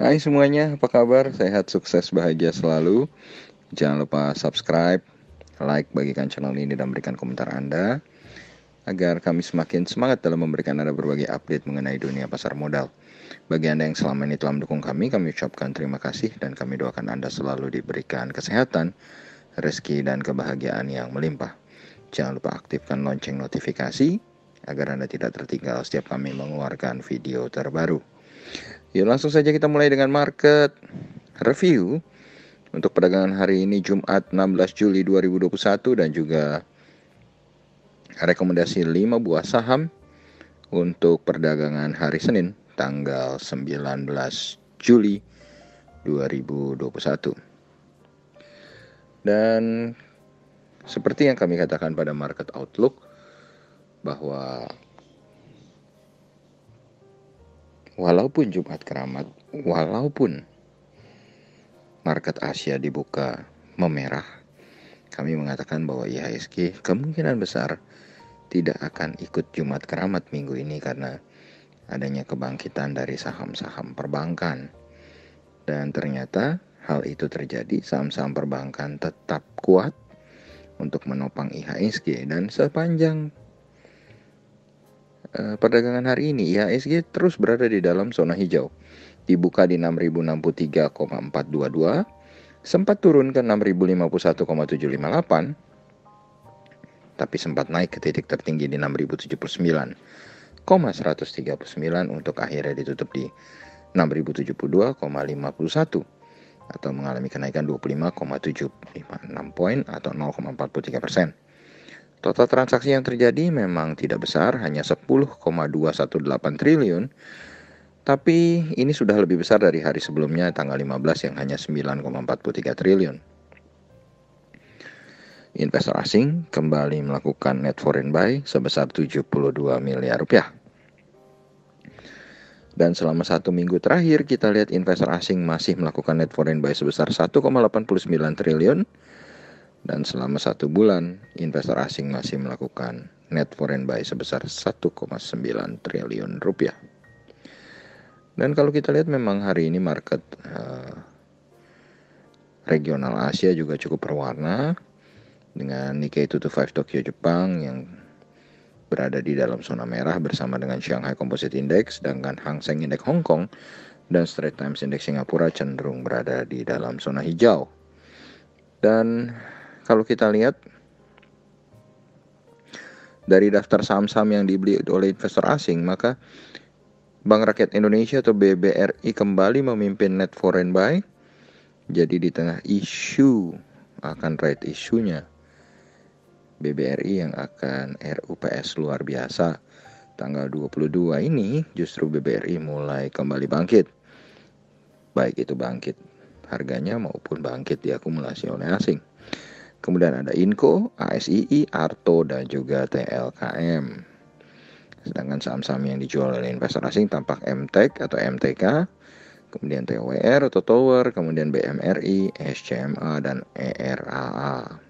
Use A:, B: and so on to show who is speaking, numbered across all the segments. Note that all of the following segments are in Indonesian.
A: Hai semuanya, apa kabar? Sehat, sukses, bahagia selalu. Jangan lupa subscribe, like, bagikan channel ini dan berikan komentar Anda agar kami semakin semangat dalam memberikan Anda berbagai update mengenai dunia pasar modal. Bagi Anda yang selama ini telah mendukung kami ucapkan terima kasih dan kami doakan Anda selalu diberikan kesehatan, rezeki, dan kebahagiaan yang melimpah. Jangan lupa aktifkan lonceng notifikasi agar Anda tidak tertinggal setiap kami mengeluarkan video terbaru. Yuk langsung saja kita mulai dengan market review untuk perdagangan hari ini Jumat 16 Juli 2021 dan juga rekomendasi 5 buah saham untuk perdagangan hari Senin tanggal 19 Juli 2021. Dan seperti yang kami katakan pada market outlook bahwa walaupun Jumat Keramat, walaupun market Asia dibuka memerah, kami mengatakan bahwa IHSG kemungkinan besar tidak akan ikut Jumat Keramat minggu ini karena adanya kebangkitan dari saham-saham perbankan. Dan ternyata hal itu terjadi, saham-saham perbankan tetap kuat untuk menopang IHSG. Dan sepanjang perdagangan hari ini IHSG terus berada di dalam zona hijau. Dibuka di 6063,422, sempat turun ke 6051,758, tapi sempat naik ke titik tertinggi di 6079,139 untuk akhirnya ditutup di 6072,51 atau mengalami kenaikan 25,756 poin atau 0,43%. Total transaksi yang terjadi memang tidak besar, hanya 10,218 triliun, tapi ini sudah lebih besar dari hari sebelumnya tanggal 15 yang hanya 9,43 triliun. Investor asing kembali melakukan net foreign buy sebesar 72 miliar rupiah. Dan selama 1 minggu terakhir kita lihat investor asing masih melakukan net foreign buy sebesar 1,89 triliun. Dan selama 1 bulan investor asing masih melakukan net foreign buy sebesar 1,9 triliun rupiah. Dan kalau kita lihat memang hari ini market regional Asia juga cukup berwarna dengan Nikkei 225 Tokyo Jepang yang berada di dalam zona merah bersama dengan Shanghai Composite Index, sedangkan Hang Seng Index Hong Kong dan Straits Times Index Singapura cenderung berada di dalam zona hijau. Dan kalau kita lihat dari daftar saham-saham yang dibeli oleh investor asing, maka Bank Rakyat Indonesia atau BBRI kembali memimpin net foreign buy. Jadi di tengah isu akan right isunya BBRI yang akan RUPS luar biasa tanggal 22 ini, justru BBRI mulai kembali bangkit. Baik itu bangkit harganya maupun bangkit diakumulasi oleh asing. Kemudian ada Inco, ASII, Arto, dan juga TLKM. Sedangkan saham-saham yang dijual oleh investor asing tampak MTEK atau MTK, kemudian TWR atau Tower, kemudian BMRI, SCMA, dan ERAA.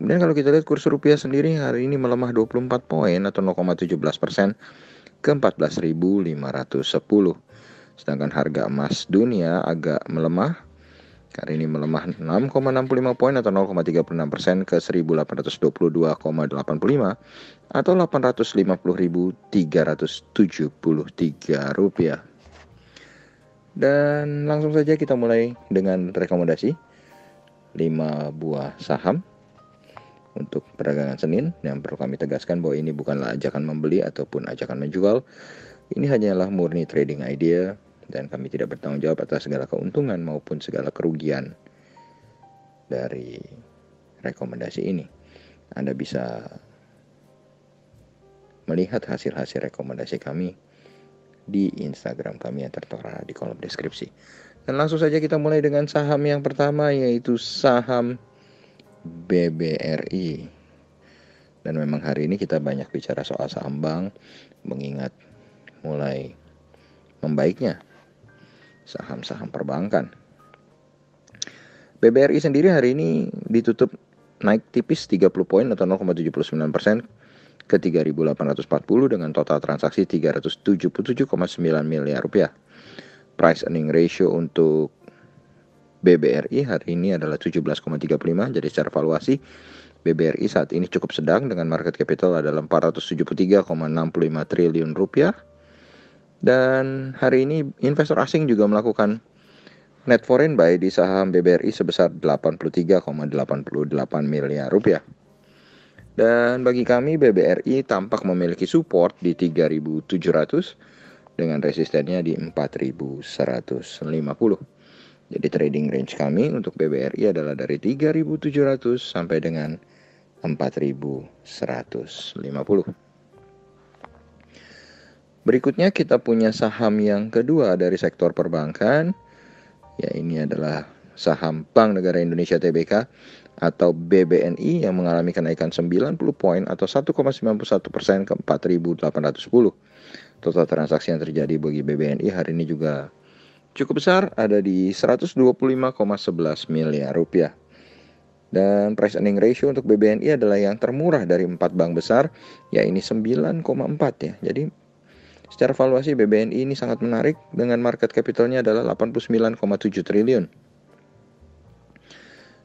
A: Kemudian kalau kita lihat kurs rupiah sendiri hari ini melemah 24 poin atau 0,17% ke 14.510. Sedangkan harga emas dunia agak melemah. Hari ini melemah 6,65 poin atau 0,36% ke 1822,85 atau 850.373 rupiah. Dan langsung saja kita mulai dengan rekomendasi 5 buah saham untuk perdagangan Senin. Yang perlu kami tegaskan bahwa ini bukanlah ajakan membeli ataupun ajakan menjual. Ini hanyalah murni trading idea dan kami tidak bertanggung jawab atas segala keuntungan maupun segala kerugian dari rekomendasi ini. Anda bisa melihat hasil-hasil rekomendasi kami di Instagram kami yang tertera di kolom deskripsi. Dan langsung saja kita mulai dengan saham yang pertama, yaitu saham BBRI. Dan memang hari ini kita banyak bicara soal saham bank, mengingat mulai membaiknya saham-saham perbankan. BBRI sendiri hari ini ditutup naik tipis 30 poin atau 0,79% ke 3.840 dengan total transaksi 377,9 miliar rupiah. Price earning ratio untuk BBRI hari ini adalah 17,35. Jadi secara valuasi BBRI saat ini cukup sedang dengan market capital adalah 473,65 triliun rupiah. Dan hari ini investor asing juga melakukan net foreign buy di saham BBRI sebesar 83,88 miliar rupiah. Dan bagi kami BBRI tampak memiliki support di 3.700 dengan resistennya di 4.150. Jadi trading range kami untuk BBRI adalah dari 3.700 sampai dengan 4.150. Berikutnya kita punya saham yang kedua dari sektor perbankan. Ya, ini adalah saham Bank Negara Indonesia Tbk atau BBNI yang mengalami kenaikan 90 poin atau 1,91% ke 4.810. Total transaksi yang terjadi bagi BBNI hari ini juga cukup besar, ada di 125,11 miliar rupiah. Dan price earning ratio untuk BBNI adalah yang termurah dari 4 bank besar, yakni 9,4 ya. Jadi secara valuasi BBNI ini sangat menarik dengan market capitalnya adalah 89,7 triliun.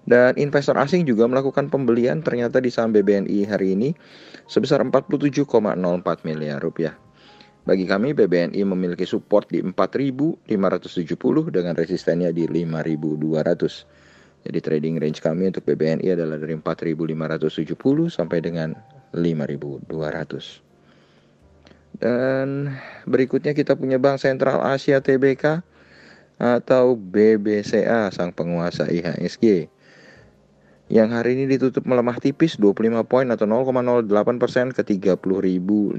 A: Dan investor asing juga melakukan pembelian ternyata di saham BBNI hari ini sebesar 47,04 miliar rupiah. Bagi kami BBNI memiliki support di 4.570 dengan resistennya di 5.200. Jadi trading range kami untuk BBNI adalah dari 4.570 sampai dengan 5.200. Dan berikutnya kita punya Bank Sentral Asia Tbk atau BBCA, sang penguasa IHSG, yang hari ini ditutup melemah tipis 25 poin atau 0,08% ke 30.550.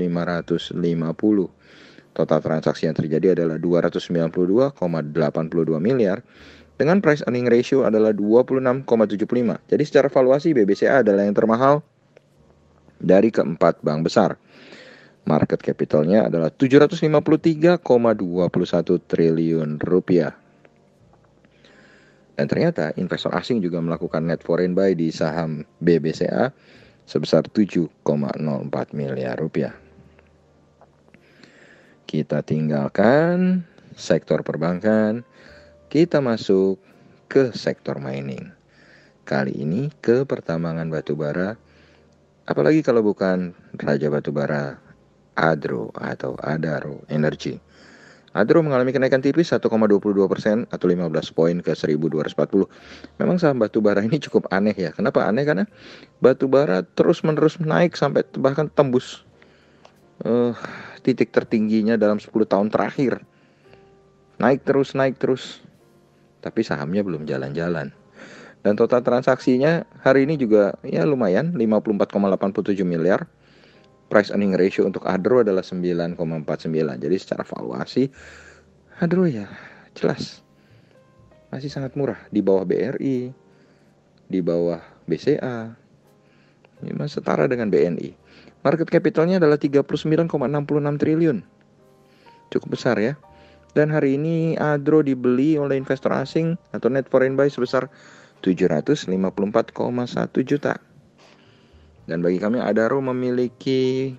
A: Total transaksi yang terjadi adalah 292,82 miliar dengan price earning ratio adalah 26,75. Jadi secara valuasi BBCA adalah yang termahal dari keempat bank besar. Market capitalnya adalah 753,21 triliun rupiah. Dan ternyata investor asing juga melakukan net foreign buy di saham BBCA sebesar 7,04 miliar rupiah. Kita tinggalkan sektor perbankan, kita masuk ke sektor mining. Kali ini ke pertambangan batubara, apalagi kalau bukan raja batubara Adro atau Adaro Energy. Adro mengalami kenaikan tipis 1,22% atau 15 poin ke 1.240. Memang saham batubara ini cukup aneh ya. Kenapa aneh? Karena batubara terus-menerus naik sampai bahkan tembus titik tertingginya dalam 10 tahun terakhir. Naik terus. Tapi sahamnya belum jalan-jalan. Dan total transaksinya hari ini juga ya lumayan, 54,87 miliar. Price earning ratio untuk Adro adalah 9,49. Jadi secara valuasi Adro ya jelas masih sangat murah, di bawah BRI, di bawah BCA, ya, setara dengan BNI. Market capitalnya adalah 39,66 triliun. Cukup besar ya. Dan hari ini Adro dibeli oleh investor asing atau net foreign buy sebesar 754,1 juta. Dan bagi kami Adaro memiliki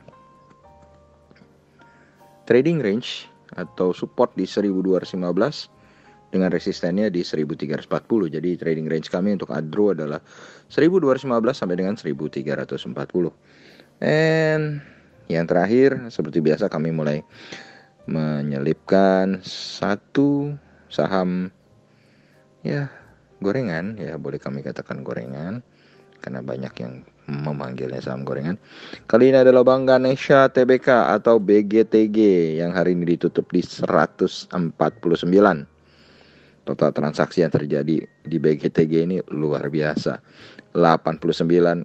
A: trading range atau support di 1215 dengan resistennya di 1340. Jadi trading range kami untuk Adro adalah 1215 sampai dengan 1340. Dan yang terakhir seperti biasa kami mulai menyelipkan satu saham ya gorengan, ya boleh kami katakan gorengan karena banyak yang memanggilnya saham gorengan. Kali ini adalah Bank Ganesha Tbk atau BGTG yang hari ini ditutup di 149. Total transaksi yang terjadi di BGTG ini luar biasa, 89,57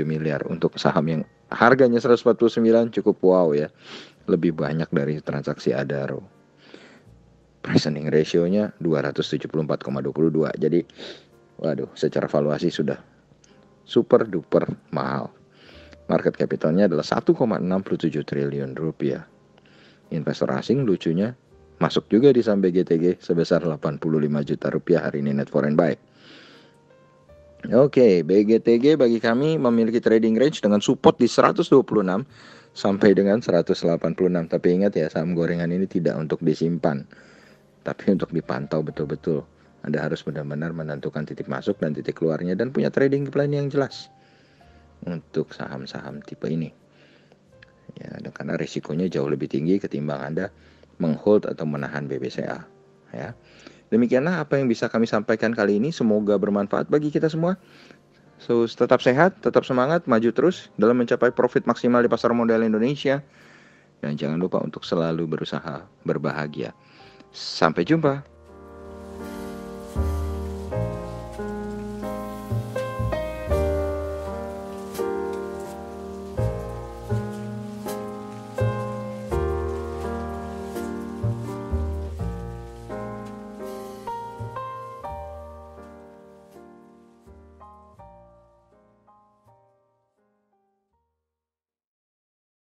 A: miliar untuk saham yang harganya 149. Cukup wow ya, lebih banyak dari transaksi Adaro. Price earning ratio-nya 274,22. Jadi waduh, secara valuasi sudah super duper mahal. Market capitalnya adalah 1,67 triliun rupiah. Investor asing lucunya masuk juga di saham BGTG sebesar 85 juta rupiah hari ini net foreign buy. Oke, BGTG bagi kami memiliki trading range dengan support di 126 sampai dengan 186. Tapi ingat ya, saham gorengan ini tidak untuk disimpan. Tapi untuk dipantau betul-betul, Anda harus benar-benar menentukan titik masuk dan titik keluarnya dan punya trading plan yang jelas untuk saham-saham tipe ini. Ya, karena risikonya jauh lebih tinggi ketimbang Anda menghold atau menahan BBCA. Ya. Demikianlah apa yang bisa kami sampaikan kali ini. Semoga bermanfaat bagi kita semua. So, tetap sehat, tetap semangat, maju terus dalam mencapai profit maksimal di pasar modal Indonesia. Dan jangan lupa untuk selalu berusaha berbahagia. Sampai jumpa.